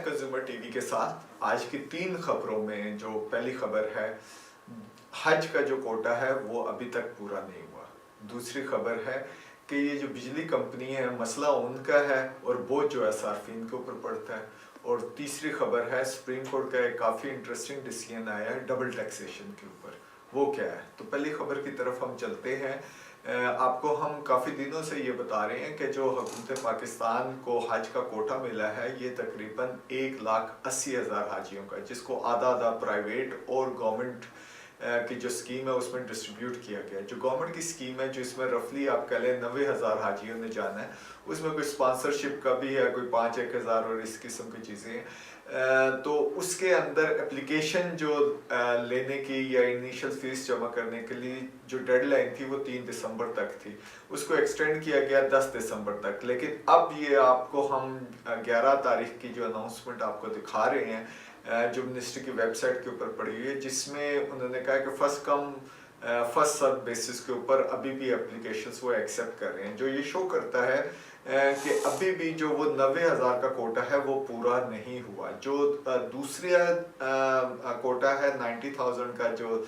Consumer TV के साथ आज की 3 खबरों में जो पहली खबर है, हज का जो कोटा है वो अभी तक पूरा नहीं हुआ। दूसरी खबर है कि ये जो बिजली कंपनी है मसला उनका है और बोझ जो है सार्फिन के ऊपर पड़ता है। और तीसरी खबर है सुप्रीम कोर्ट का एक काफ़ी इंटरेस्टिंग डिसीजन आया है डबल टैक्सेशन के ऊपर। वो क्या है, तो पहली खबर की तरफ हम चलते हैं। आपको हम काफ़ी दिनों से ये बता रहे हैं कि जो हुकूमत पाकिस्तान को हज का कोटा मिला है ये तकरीबन 1,80,000 हाजियों का, जिसको आधा आधा प्राइवेट और गवर्नमेंट की जो स्कीम है उसमें डिस्ट्रीब्यूट किया गया है। जो गवर्नमेंट की स्कीम है जिसमें रफली आप कह लें 90,000 हाजियों ने जाना है, उसमें कोई स्पॉन्सरशिप का भी है, कोई 5-1,000 और इस किस्म की चीज़ें हैं। तो उसके अंदर एप्लीकेशन जो लेने की या इनिशियल फीस जमा करने के लिए जो डेडलाइन थी वो 3 दिसंबर तक थी, उसको एक्सटेंड किया गया 10 दिसंबर तक। लेकिन अब ये आपको हम 11 तारीख की जो अनाउंसमेंट आपको दिखा रहे हैं जो मिनिस्ट्री की वेबसाइट के ऊपर पड़ी हुई है, जिसमें उन्होंने कहा कि फर्स्ट सर्व बेसिस के ऊपर अभी भी एप्लीकेशंस वो एक्सेप्ट कर रहे हैं। जो ये शो करता है कि अभी भी जो वो 90,000 का कोटा है वो पूरा नहीं हुआ। जो दूसरा कोटा है 90,000 का, जो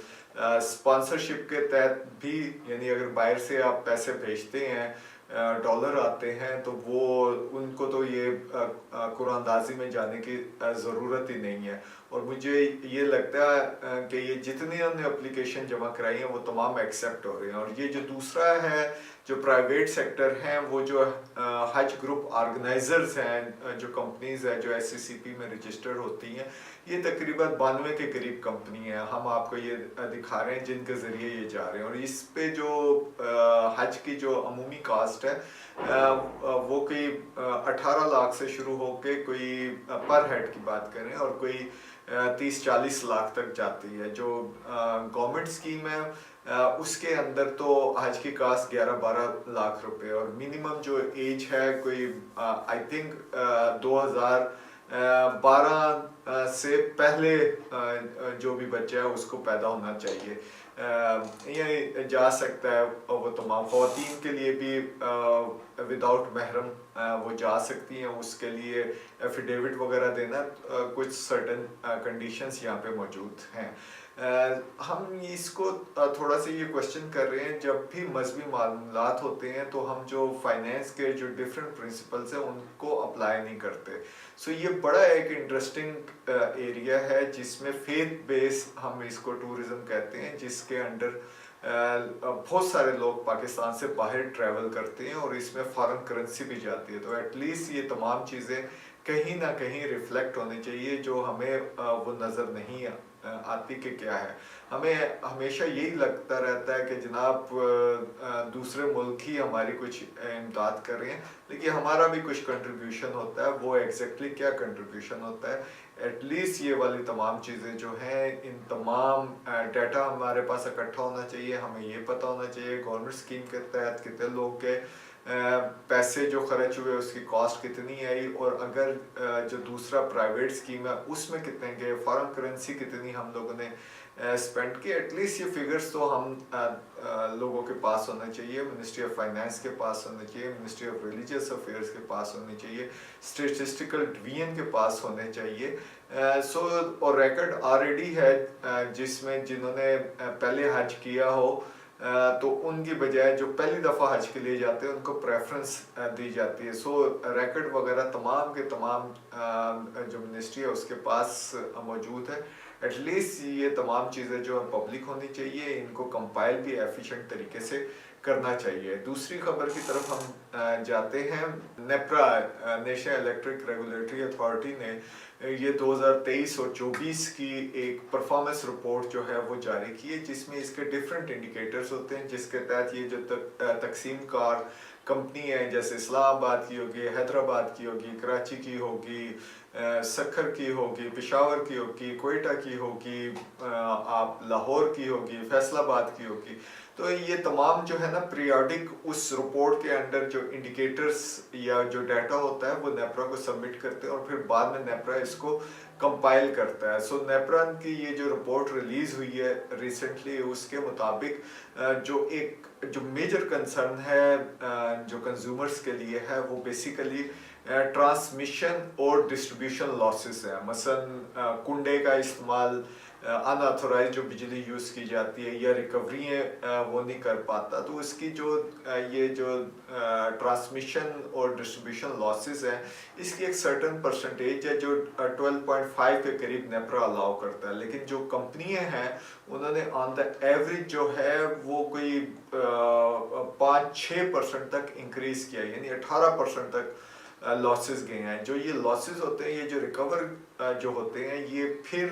स्पॉन्सरशिप के तहत भी, यानी अगर बाहर से आप पैसे भेजते हैं, डॉलर आते हैं, तो वो उनको तो ये कुरानदाजी में जाने की ज़रूरत ही नहीं है। और मुझे ये लगता है कि ये जितनी हमने एप्लीकेशन जमा कराई हैं वो तमाम एक्सेप्ट हो रहे हैं। और ये जो दूसरा है, जो प्राइवेट सेक्टर हैं, वो जो हज ग्रुप ऑर्गेनाइजर्स हैं, जो कंपनीज हैं जो SCCP में रजिस्टर्ड होती हैं, ये तकरीबन 92 के करीब कंपनी है। हम आपको ये दिखा रहे हैं जिनके ज़रिए ये जा रहे हैं। और इस पे जो हज की जो अमूमी कास्ट है वो कोई 18 लाख से शुरू होके कोई पर हेड की बात करें और कोई 30-40 लाख तक जाती है। जो गवर्नमेंट स्कीम है उसके अंदर तो हज की कास्ट 11-12 लाख रुपए, और मिनिमम जो एज है कोई आई थिंक 2012 से पहले जो भी बच्चा है उसको पैदा होना चाहिए। ये जा सकता है। वो तमाम ख़वातीन के लिए भी विदाउट महरम वो जा सकती हैं। उसके लिए एफिडेविट वगैरह देना, कुछ सर्टन कंडीशंस यहाँ पे मौजूद हैं। हम इसको थोड़ा सा ये क्वेश्चन कर रहे हैं, जब भी मजहबी मामलात होते हैं तो हम जो फाइनेंस के जो डिफरेंट प्रिंसिपल्स हैं उनको अप्लाई नहीं करते। सो ये बड़ा एक इंटरेस्टिंग एरिया है जिसमें फेथ बेस, हम इसको टूरिज्म कहते हैं, जिसके अंडर बहुत सारे लोग पाकिस्तान से बाहर ट्रैवल करते हैं और इसमें फॉरेन करेंसी भी जाती है। तो एटलीस्ट ये तमाम चीज़ें कहीं ना कहीं रिफ्लेक्ट होनी चाहिए, जो हमें वो नज़र नहीं आती कि क्या है। हमें हमेशा यही लगता रहता है कि जनाब दूसरे मुल्क ही हमारी कुछ इमदाद कर रहे हैं, लेकिन हमारा भी कुछ कंट्रीब्यूशन होता है। वो एग्जैक्टली क्या कंट्रीब्यूशन होता है, एटलीस्ट ये वाली तमाम चीज़ें जो हैं, इन तमाम डाटा हमारे पास इकट्ठा होना चाहिए। हमें ये पता होना चाहिए गवर्नमेंट स्कीम के तहत कितने लोग के पैसे जो खर्च हुए, उसकी कॉस्ट कितनी आई, और अगर जो दूसरा प्राइवेट स्कीम है उसमें कितने गए, फॉरेन करेंसी कितनी हम लोगों ने स्पेंड की। एटलीस्ट ये फिगर्स तो हम लोगों के पास होना चाहिए, मिनिस्ट्री ऑफ फाइनेंस के पास होना चाहिए, मिनिस्ट्री ऑफ रिलीजियस अफेयर्स के पास होने चाहिए, स्टेटिस्टिकल डिवीजन के पास होने चाहिए। और रिकॉर्ड ऑलरेडी है जिसमें जिन्होंने पहले हज किया हो तो उनकी बजाय जो पहली दफ़ा हज के लिए जाते हैं उनको प्रेफरेंस दी जाती है। रिकॉर्ड वगैरह तमाम के तमाम जो मिनिस्ट्री है उसके पास मौजूद है। एटलीस्ट ये तमाम चीज़ें जो है पब्लिक होनी चाहिए, इनको कंपाइल भी एफिशिएंट तरीके से करना चाहिए। दूसरी खबर की तरफ हम जाते हैं। NEPRA, national electric regulatory authority ने ये 2023 और 24 की एक परफॉर्मेंस रिपोर्ट जो है वो जारी की है, जिसमें इसके डिफरेंट इंडिकेटर्स होते हैं, जिसके तहत ये जो तकसीम कार कंपनी है, जैसे इस्लामाबाद की होगी, हैदराबाद की होगी, कराची की होगी, सखर की होगी, पेशावर की होगी, कोयटा की होगी, आप लाहौर की होगी, फैसलाबाद की होगी, तो ये तमाम जो है ना पीरियोडिक उस रिपोर्ट के अंडर जो इंडिकेटर्स या जो डाटा होता है वो नेपरा को सबमिट करते हैं और फिर बाद में नेपरा इसको कंपाइल करता है। नेपरा की ये जो रिपोर्ट रिलीज हुई है रिसेंटली, उसके मुताबिक जो मेजर कंसर्न है जो कंज्यूमर्स के लिए है वो बेसिकली ट्रांसमिशन और डिस्ट्रीब्यूशन लॉसेस हैं। मसलन कुंडे का इस्तेमाल अनऑथोराइज जो बिजली यूज़ की जाती है या रिकवरी वो नहीं कर पाता, तो इसकी जो ये जो ट्रांसमिशन और डिस्ट्रीब्यूशन लॉसेस हैं, इसकी एक सर्टन परसेंटेज है जो 12.5 के करीब नेपरा अलाउ करता है। लेकिन जो कंपनियां हैं उन्होंने ऑन द एवरेज जो है वो कोई 5-6% तक इंक्रीज किया, यानी 18% तक लॉसेस गए हैं। जो ये लॉसेस होते हैं, ये जो रिकवर जो होते हैं, ये फिर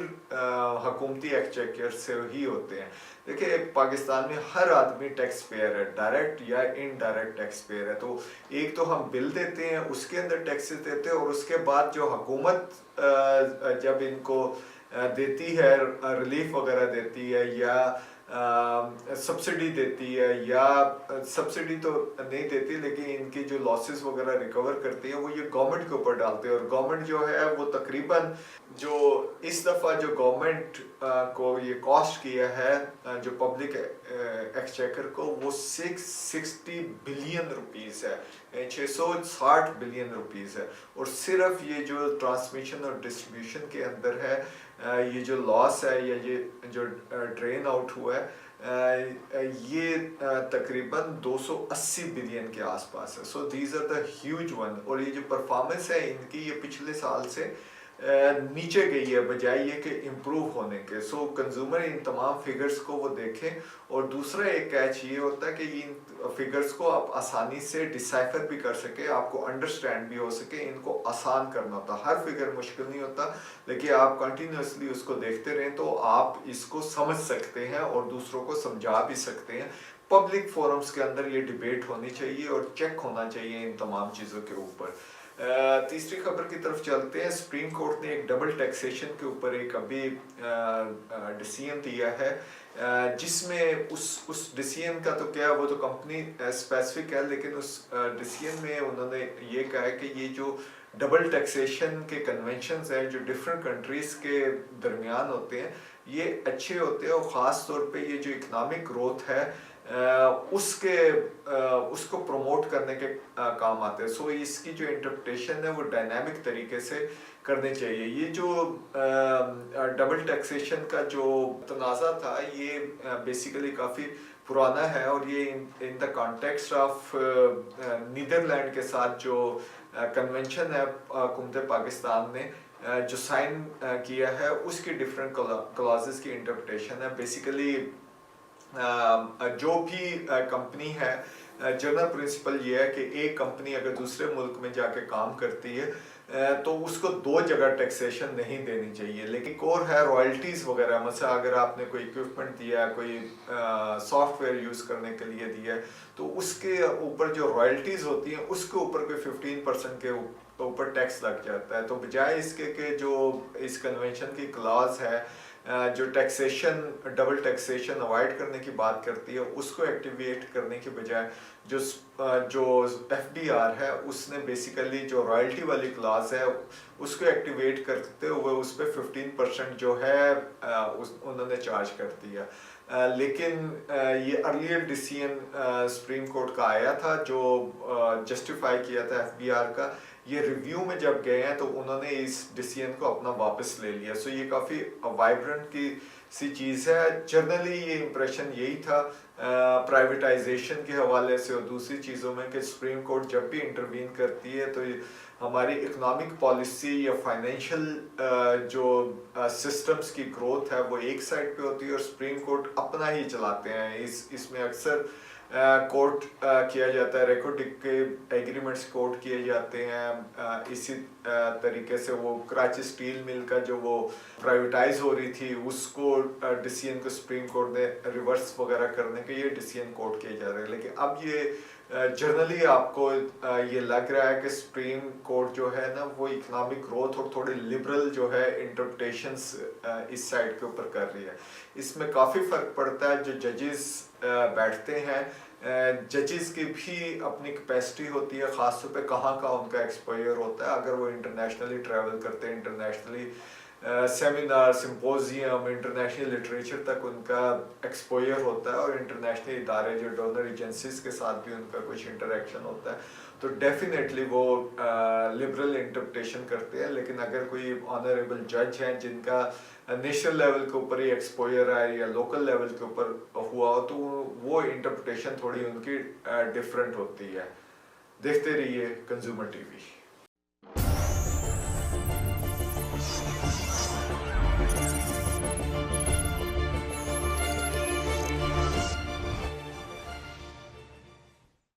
हुकूमती एक्सचेकर से ही होते हैं। देखिए पाकिस्तान में हर आदमी टैक्स पेयर है, डायरेक्ट या इनडायरेक्ट टैक्स पेयर है। तो एक तो हम बिल देते हैं, उसके अंदर टैक्सेस देते हैं, और उसके बाद जो हुकूमत जब इनको देती है, रिलीफ वगैरह देती है या सब्सिडी देती है, या सब्सिडी तो नहीं देती लेकिन इनकी जो लॉसेस वगैरह रिकवर करती है वो ये गवर्नमेंट के ऊपर डालते हैं। और गवर्नमेंट जो है वो तकरीबन जो इस दफ़ा जो गवर्नमेंट को ये कॉस्ट किया है जो पब्लिक एक्सचेकर को, वो 660 बिलियन रुपीज़ है, 660 बिलियन रुपीज़ है। और सिर्फ ये जो ट्रांसमिशन और डिस्ट्रीब्यूशन के अंदर है ये जो लॉस है या ये जो ड्रेन आउट हुआ है ये तकरीबन 280 बिलियन के आसपास है। So these are the huge one. और ये जो परफॉर्मेंस है इनकी, ये पिछले साल से नीचे गई है बजाय ये कि इम्प्रूव होने के। सो कंज्यूमर इन तमाम फिगर्स को वो देखें। और दूसरा एक कैच ये होता है कि इन फिगर्स को आप आसानी से डिसाइफर भी कर सके, आपको अंडरस्टैंड भी हो सके। इनको आसान करना होता, हर फिगर मुश्किल नहीं होता, लेकिन आप कंटिन्यूसली उसको देखते रहें तो आप इसको समझ सकते हैं और दूसरों को समझा भी सकते हैं। पब्लिक फोरम्स के अंदर ये डिबेट होनी चाहिए और चेक होना चाहिए इन तमाम चीज़ों के ऊपर। तीसरी खबर की तरफ चलते हैं। सुप्रीम कोर्ट ने एक डबल टैक्सेशन के ऊपर एक अभी डिसीजन दिया है, जिसमें उस डिसीजन का तो क्या, वो तो कंपनी स्पेसिफिक है, लेकिन उस डिसीजन में उन्होंने ये कहा है कि ये जो डबल टैक्सेशन के कन्वेंशंस हैं जो डिफरेंट कंट्रीज़ के दरमियान होते हैं, ये अच्छे होते हैं। और ख़ास तौर पे ये जो इकनॉमिक ग्रोथ है उसको प्रमोट करने के काम आते हैं। सो इसकी जो इंटरप्रिटेशन है वो डायनामिक तरीके से करनी चाहिए। ये जो डबल टैक्सेशन का जो तनाज़ा था, ये बेसिकली काफ़ी पुराना है और ये in the context of Netherland के साथ जो कन्वेंशन है हुकूमत पाकिस्तान ने जो साइन किया है, उसकी डिफरेंट क्लॉजेस की इंटरप्रिटेशन है। बेसिकली जो भी कंपनी है, जनरल प्रिंसिपल ये है कि एक कंपनी अगर दूसरे मुल्क में जाके काम करती है तो उसको दो जगह टैक्सेशन नहीं देनी चाहिए। लेकिन कोर है रॉयल्टीज़ वगैरह, मतलब अगर आपने कोई इक्विपमेंट दिया, कोई सॉफ्टवेयर यूज़ करने के लिए दिया, तो उसके ऊपर जो रॉयल्टीज़ होती हैं उसके ऊपर कोई 15% के ऊपर टैक्स लग जाता है। तो बजाय इसके कि जो इस कन्वेंशन की क्लॉज है जो टैक्सेशन, डबल टैक्सेशन अवॉइड करने की बात करती है, उसको एक्टिवेट करने के बजाय जो FDR है उसने बेसिकली जो रॉयल्टी वाली क्लास है उसको एक्टिवेट करते हुए उस पर 15% जो है उन्होंने चार्ज कर दिया। लेकिन ये अर्लियर डिसीजन सुप्रीम कोर्ट का आया था जो जस्टिफाई किया था FDR का। ये रिव्यू में जब गए हैं तो उन्होंने इस डिसीजन को अपना वापस ले लिया। सो ये काफ़ी वाइब्रेंट की सी चीज़ है। जनरली ये इम्प्रेशन यही था प्राइवेटाइजेशन के हवाले से और दूसरी चीज़ों में कि सुप्रीम कोर्ट जब भी इंटरवीन करती है तो हमारी इकोनॉमिक पॉलिसी या फाइनेंशियल जो सिस्टम्स की ग्रोथ है वो एक साइड पे होती है और सुप्रीम कोर्ट अपना ही चलाते हैं। इसमें अक्सर कोर्ट किया जाता है, रेको के एग्रीमेंट्स कोर्ट किए जाते हैं। इसी तरीके से वो कराची स्टील मिल का जो वो प्राइवेटाइज हो रही थी उसको डिसीजन को सुप्रीम कोर्ट ने रिवर्स वगैरह करने के ये डिसीजन कोर्ट किए जा रहे हैं। लेकिन अब ये जनरली आपको ये लग रहा है कि सुप्रीम कोर्ट जो है ना वो इकोनॉमिक ग्रोथ और थोड़ी लिबरल जो है इंटरप्रिटेशंस इस साइड के ऊपर कर रही है। इसमें काफ़ी फ़र्क पड़ता है। जो जजेस बैठते हैं, जजेस की भी अपनी कैपेसिटी होती है, ख़ास तौर पे कहाँ का उनका एक्सपोजर होता है। अगर वो इंटरनेशनली ट्रैवल करते हैं, internationally seminar, symposium, international literature तक उनका एक्सपोजर होता है और इंटरनेशनल इदारे जो डोनर एजेंसीज के साथ भी उनका कुछ इंटरेक्शन होता है, तो डेफिनेटली वो लिबरल इंटरप्रिटेशन करते हैं। लेकिन अगर कोई ऑनरेबल जज हैं जिनका नेशनल लेवल के ऊपर ही एक्सपोजर है या लोकल लेवल के ऊपर हुआ हो, तो वो इंटरप्रिटेशन थोड़ी उनकी डिफरेंट होती है। देखते रहिए कंज्यूमर टीवी।